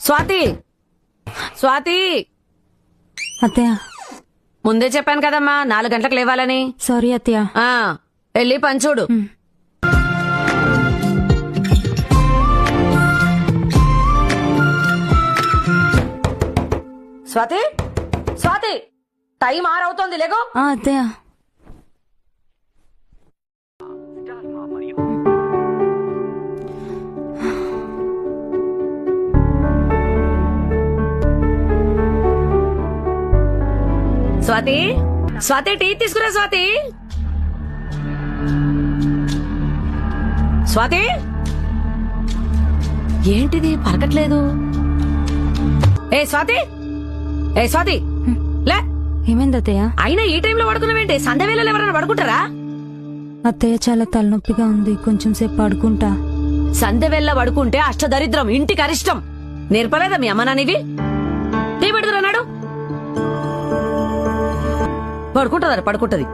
స్వాతి స్వాతి అత్తయ్య ముందే చెప్పాను కదమ్మా 4 గంటలకు లేవాలని. సారీ అత్తయ్య. వెళ్ళి పంచూడు. స్వాతి స్వాతి టైం 6 అవుతోంది, లేగో. అత్తయ్య స్వాతి స్వాతి టీ తీసుకురా. స్వాతి స్వాతి ఏంటిది పలకట్లేదు? ఏ స్వాతి లే. ఏమైంది అత్తయ్య? అయినా ఈ టైంలో పడుకున్నావేంటి? సంధ్య వేళలో ఎవరైనా పడుకుంటారా? అత్తయ్య చాలా తలనొప్పిగా ఉంది, కొంచెం సేపు పడుకుంటా. సంధ్య వేళ పడుకుంటే అష్టదరిద్రం, ఇంటికి అరిష్టం. నేర్పలేదా మీ అమ్మ నానివి? టీ పెడుతురన్నాడు. పడుకుంటది.